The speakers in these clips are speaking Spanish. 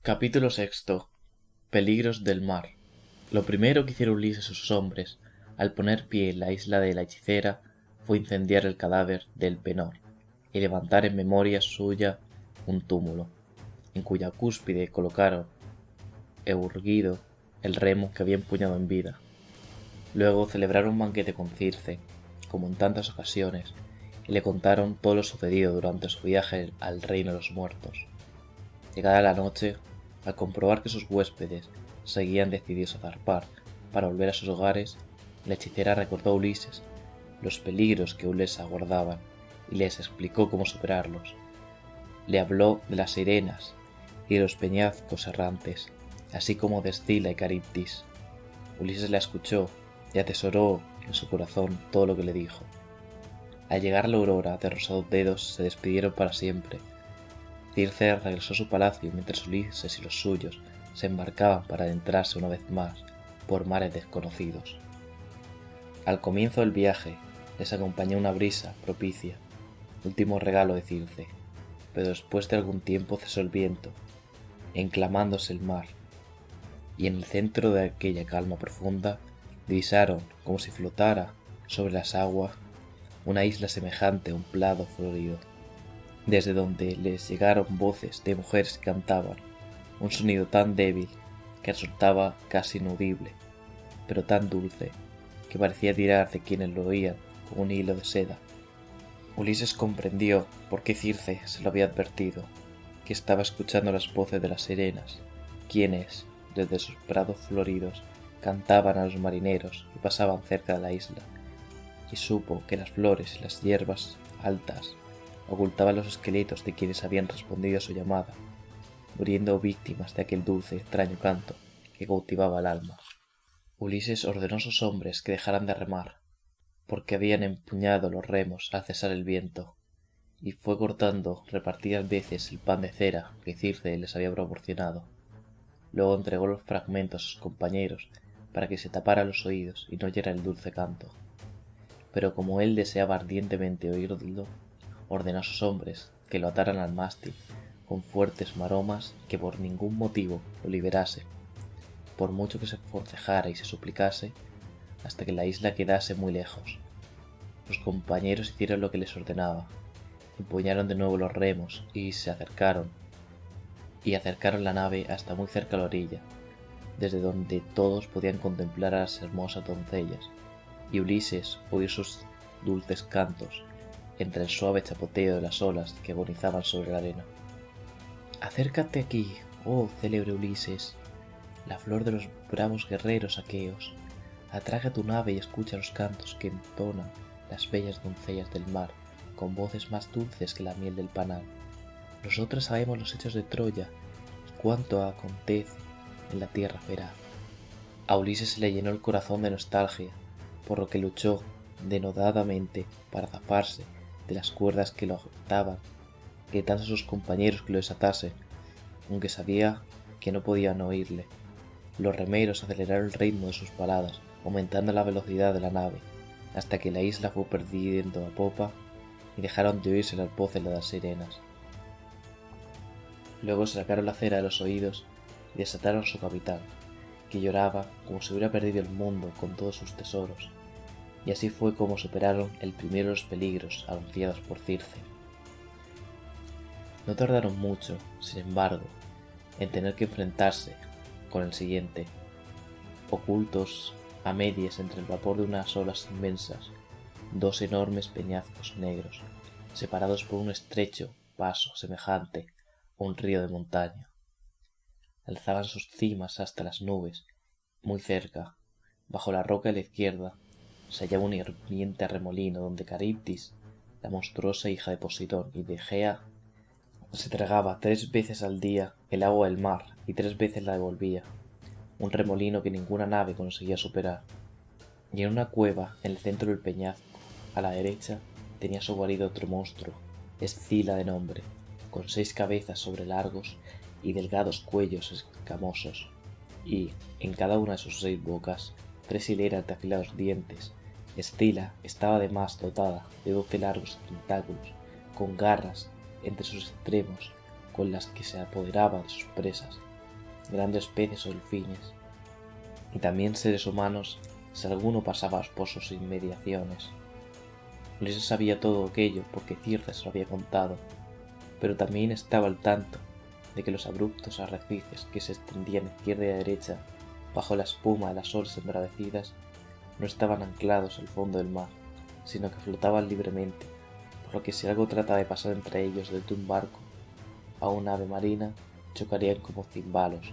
Capítulo sexto. Peligros del mar. Lo primero que hicieron Ulises y sus hombres, al poner pie en la isla de la hechicera, fue incendiar el cadáver del Penor y levantar en memoria suya un túmulo, en cuya cúspide colocaron, erguido, el remo que había empuñado en vida. Luego celebraron un banquete con Circe, como en tantas ocasiones, y le contaron todo lo sucedido durante su viaje al reino de los muertos. Llegada la noche, al comprobar que sus huéspedes seguían decididos a zarpar para volver a sus hogares, la hechicera recordó a Ulises los peligros que aún les aguardaban y les explicó cómo superarlos. Le habló de las sirenas y de los peñascos errantes, así como de Escila y Caribdis. Ulises la escuchó y atesoró en su corazón todo lo que le dijo. Al llegar la aurora de rosados dedos se despidieron para siempre. Circe regresó a su palacio mientras Ulises y los suyos se embarcaban para adentrarse una vez más por mares desconocidos. Al comienzo del viaje les acompañó una brisa propicia, último regalo de Circe, pero después de algún tiempo cesó el viento, enclamándose el mar, y en el centro de aquella calma profunda divisaron, como si flotara sobre las aguas, una isla semejante a un prado florido, desde donde les llegaron voces de mujeres que cantaban, un sonido tan débil que resultaba casi inaudible, pero tan dulce que parecía tirar de quienes lo oían con un hilo de seda. Ulises comprendió por qué Circe se lo había advertido, que estaba escuchando las voces de las sirenas, quienes, desde sus prados floridos, cantaban a los marineros que pasaban cerca de la isla, y supo que las flores y las hierbas altas ocultaban los esqueletos de quienes habían respondido a su llamada, muriendo víctimas de aquel dulce y extraño canto que cautivaba el alma. Ulises ordenó a sus hombres que dejaran de remar, porque habían empuñado los remos al cesar el viento, y fue cortando repetidas veces el pan de cera que Circe les había proporcionado. Luego entregó los fragmentos a sus compañeros para que se taparan los oídos y no oyeran el dulce canto. Pero como él deseaba ardientemente oírlo, ordenó a sus hombres que lo ataran al mástil con fuertes maromas y que por ningún motivo lo liberase, por mucho que se forcejara y se suplicase, hasta que la isla quedase muy lejos. Los compañeros hicieron lo que les ordenaba, empuñaron de nuevo los remos y acercaron la nave hasta muy cerca a la orilla, desde donde todos podían contemplar a las hermosas doncellas, y Ulises oír sus dulces cantos entre el suave chapoteo de las olas que agonizaban sobre la arena. Acércate aquí, oh célebre Ulises, la flor de los bravos guerreros aqueos. Atraga tu nave y escucha los cantos que entonan las bellas doncellas del mar con voces más dulces que la miel del panal. Nosotras sabemos los hechos de Troya y cuánto acontece en la tierra feraz. A Ulises se le llenó el corazón de nostalgia, por lo que luchó denodadamente para zafarse de las cuerdas que lo ataban, gritando a sus compañeros que lo desatasen, aunque sabía que no podían oírle. Los remeros aceleraron el ritmo de sus baladas, aumentando la velocidad de la nave, hasta que la isla fue perdiendo a popa y dejaron de oírse las voces de las sirenas. Luego se sacaron la cera de los oídos y desataron a su capitán, que lloraba como si hubiera perdido el mundo con todos sus tesoros, y así fue como superaron el primero de los peligros anunciados por Circe. No tardaron mucho, sin embargo, en tener que enfrentarse con el siguiente, ocultos a medias entre el vapor de unas olas inmensas, dos enormes peñascos negros, separados por un estrecho paso semejante a un río de montaña. Alzaban sus cimas hasta las nubes. Muy cerca, bajo la roca de la izquierda, se hallaba un hirviente remolino donde Caribdis, la monstruosa hija de Poseidón y de Egea, se tragaba 3 veces al día el agua del mar y 3 veces la devolvía, un remolino que ninguna nave conseguía superar. Y en una cueva en el centro del peñasco, a la derecha, tenía su guarida otro monstruo, Escila de nombre, con 6 cabezas sobre largos y delgados cuellos escamosos, y en cada una de sus 6 bocas 3 hileras de afilados dientes. Escila estaba además dotada de 12 largos tentáculos, con garras entre sus extremos, con las que se apoderaba de sus presas, grandes peces o delfines, y también seres humanos si alguno pasaba por sus inmediaciones. Ulises sabía todo aquello porque Circe se lo había contado, pero también estaba al tanto de que los abruptos arrecifes que se extendían izquierda y derecha bajo la espuma de las olas embravecidas no estaban anclados al fondo del mar, sino que flotaban libremente, por lo que si algo trataba de pasar entre ellos desde un barco a una ave marina, chocarían como cimbalos,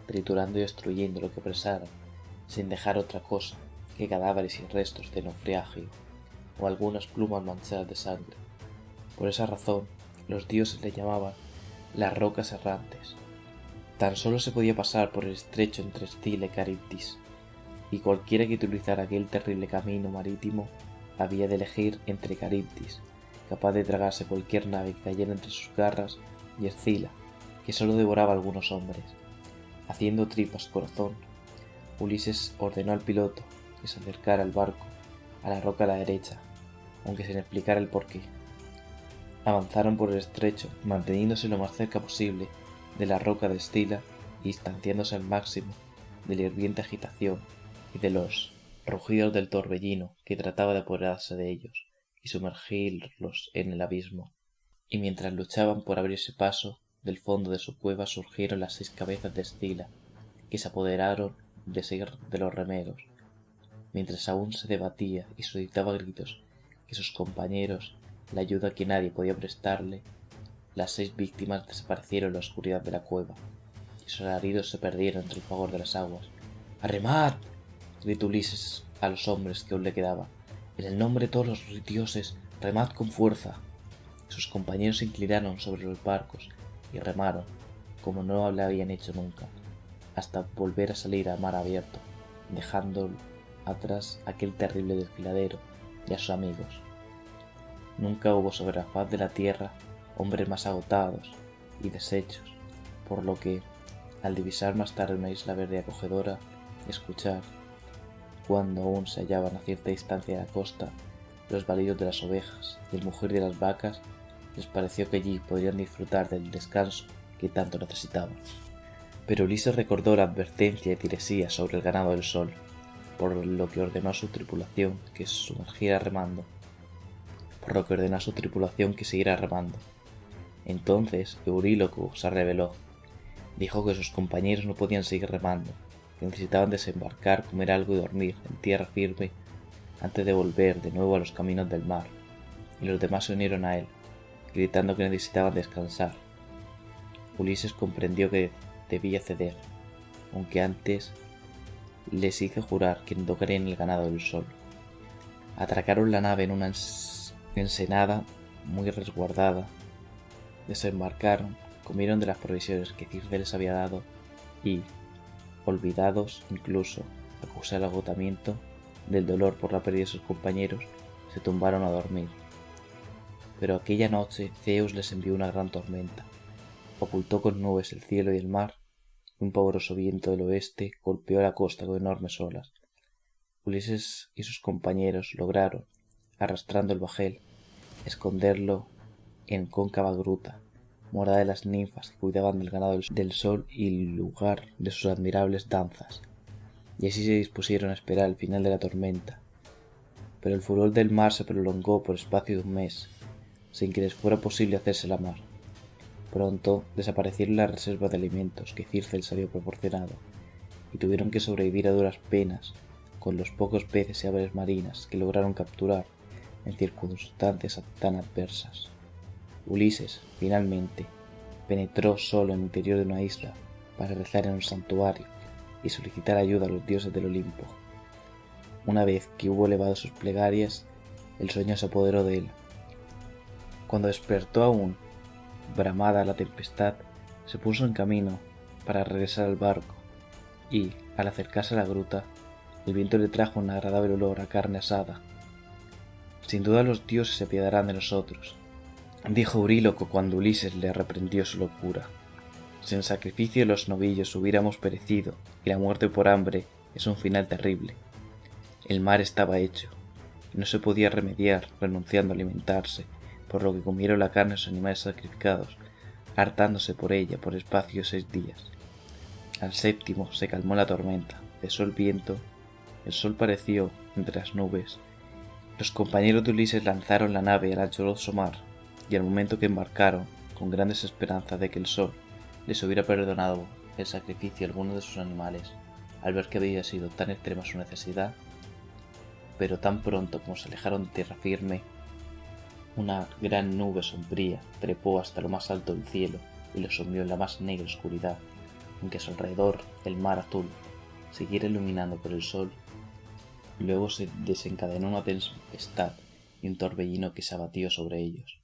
triturando y destruyendo lo que apresaran, sin dejar otra cosa que cadáveres y restos de naufragio, o algunas plumas manchadas de sangre. Por esa razón, los dioses le llamaban las rocas errantes. Tan solo se podía pasar por el estrecho entre Escila y Caribdis, y cualquiera que utilizara aquel terrible camino marítimo había de elegir entre Caribdis, capaz de tragarse cualquier nave que cayera entre sus garras, y Escila, que solo devoraba a algunos hombres. Haciendo tripas corazón, Ulises ordenó al piloto que se acercara al barco a la roca a la derecha, aunque sin explicar el porqué. Avanzaron por el estrecho, manteniéndose lo más cerca posible de la roca de Escila y distanciándose al máximo de la hirviente agitación y de los rugidos del torbellino que trataba de apoderarse de ellos y sumergirlos en el abismo. Y mientras luchaban por abrirse paso, del fondo de su cueva surgieron las 6 cabezas de Escila, que se apoderaron de seguir de los remeros, mientras aún se debatía y solicitaba a gritos que sus compañeros la ayuda que nadie podía prestarle. Las 6 víctimas desaparecieron en la oscuridad de la cueva, y sus alaridos se perdieron entre el fragor de las aguas. ¡Arremad!, gritó Ulises a los hombres que aún le quedaban. En el nombre de todos los dioses, remad con fuerza. Sus compañeros se inclinaron sobre los barcos y remaron, como no lo habían hecho nunca, hasta volver a salir a mar abierto, dejando atrás aquel terrible desfiladero y a sus amigos. Nunca hubo sobre la faz de la tierra hombres más agotados y deshechos, por lo que, al divisar más tarde una isla verde y acogedora, y escuchar, cuando aún se hallaban a cierta distancia de la costa, los balidos de las ovejas y el mugir de las vacas, les pareció que allí podrían disfrutar del descanso que tanto necesitaban. Pero Ulises recordó la advertencia de Tiresías sobre el ganado del sol, por lo que ordenó a su tripulación que se sumergiera remando, siguiera remando. Entonces Euríloco se rebeló. Dijo que sus compañeros no podían seguir remando, que necesitaban desembarcar, comer algo y dormir en tierra firme antes de volver de nuevo a los caminos del mar, y los demás se unieron a él, gritando que necesitaban descansar. Ulises comprendió que debía ceder, aunque antes les hizo jurar que no tocarían el ganado del sol. Atracaron la nave en una ensenada muy resguardada, desembarcaron, comieron de las provisiones que Circe les había dado y, olvidados incluso a causa del agotamiento, del dolor por la pérdida de sus compañeros, se tumbaron a dormir. Pero aquella noche Zeus les envió una gran tormenta, ocultó con nubes el cielo y el mar, y un pavoroso viento del oeste golpeó la costa con enormes olas. Ulises y sus compañeros lograron, arrastrando el bajel, esconderlo en cóncava gruta, morada de las ninfas que cuidaban del ganado del sol y lugar de sus admirables danzas, y así se dispusieron a esperar el final de la tormenta. Pero el furor del mar se prolongó por espacio de un mes, sin que les fuera posible hacerse la mar. Pronto desaparecieron las reservas de alimentos que Circe les había proporcionado, y tuvieron que sobrevivir a duras penas con los pocos peces y aves marinas que lograron capturar en circunstancias tan adversas. Ulises, finalmente, penetró solo en el interior de una isla para rezar en un santuario y solicitar ayuda a los dioses del Olimpo. Una vez que hubo elevado sus plegarias, el sueño se apoderó de él. Cuando despertó aún, bramada la tempestad, se puso en camino para regresar al barco, y, al acercarse a la gruta, el viento le trajo un agradable olor a carne asada. Sin duda los dioses se apiadarán de nosotros, dijo Euríloco cuando Ulises le reprendió su locura. Sin sacrificio de los novillos hubiéramos perecido, y la muerte por hambre es un final terrible. El mar estaba hecho, y no se podía remediar renunciando a alimentarse, por lo que comieron la carne de los animales sacrificados, hartándose por ella por espacio de 6 días. Al séptimo se calmó la tormenta, cesó el viento, el sol pareció entre las nubes. Los compañeros de Ulises lanzaron la nave al anchuroso mar, y al momento que embarcaron, con grandes esperanzas de que el sol les hubiera perdonado el sacrificio a alguno de sus animales, al ver que había sido tan extrema su necesidad, pero tan pronto como se alejaron de tierra firme, una gran nube sombría trepó hasta lo más alto del cielo y los sumió en la más negra oscuridad, aunque a su alrededor el mar azul siguiera iluminando por el sol. Luego se desencadenó una tempestad y un torbellino que se abatió sobre ellos,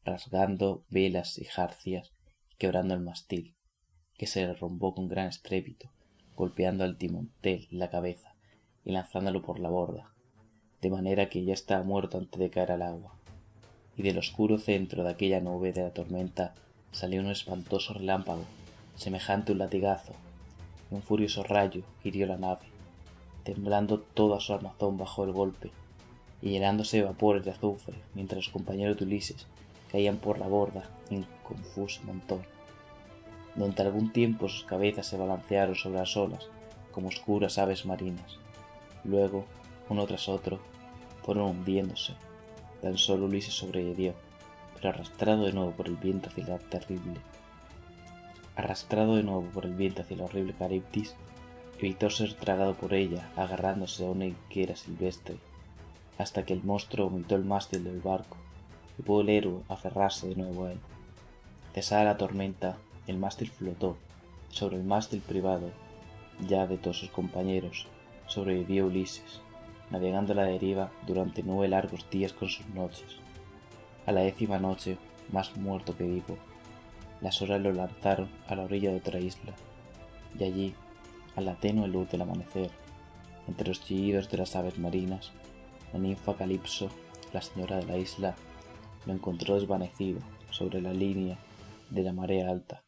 rasgando velas y jarcias y quebrando el mástil, que se derrumbó con gran estrépito, golpeando al timontel en la cabeza y lanzándolo por la borda, de manera que ya estaba muerto antes de caer al agua. Y del oscuro centro de aquella nube de la tormenta salió un espantoso relámpago, semejante a un latigazo, y un furioso rayo hirió la nave, temblando todo su armazón bajo el golpe, y llenándose de vapores de azufre, mientras los compañeros de Ulises caían por la borda en confuso montón. Durante algún tiempo sus cabezas se balancearon sobre las olas como oscuras aves marinas. Luego, uno tras otro, fueron hundiéndose. Tan solo Ulises sobrevivió, pero arrastrado de nuevo por el viento hacia la horrible Caribdis, evitó ser tragado por ella agarrándose a una higuera silvestre, hasta que el monstruo vomitó el mástil del barco y pudo el héroe aferrarse de nuevo a él. Cesada la tormenta, el mástil flotó. Sobre el mástil privado, ya de todos sus compañeros, sobrevivió Ulises, navegando a la deriva durante 9 largos días con sus noches. A la 10ª noche, más muerto que vivo, las horas lo lanzaron a la orilla de otra isla, y allí, a la tenue luz del amanecer, entre los chillidos de las aves marinas, la ninfa Calipso, la señora de la isla, lo encontró desvanecido sobre la línea de la marea alta,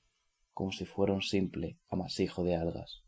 como si fuera un simple amasijo de algas.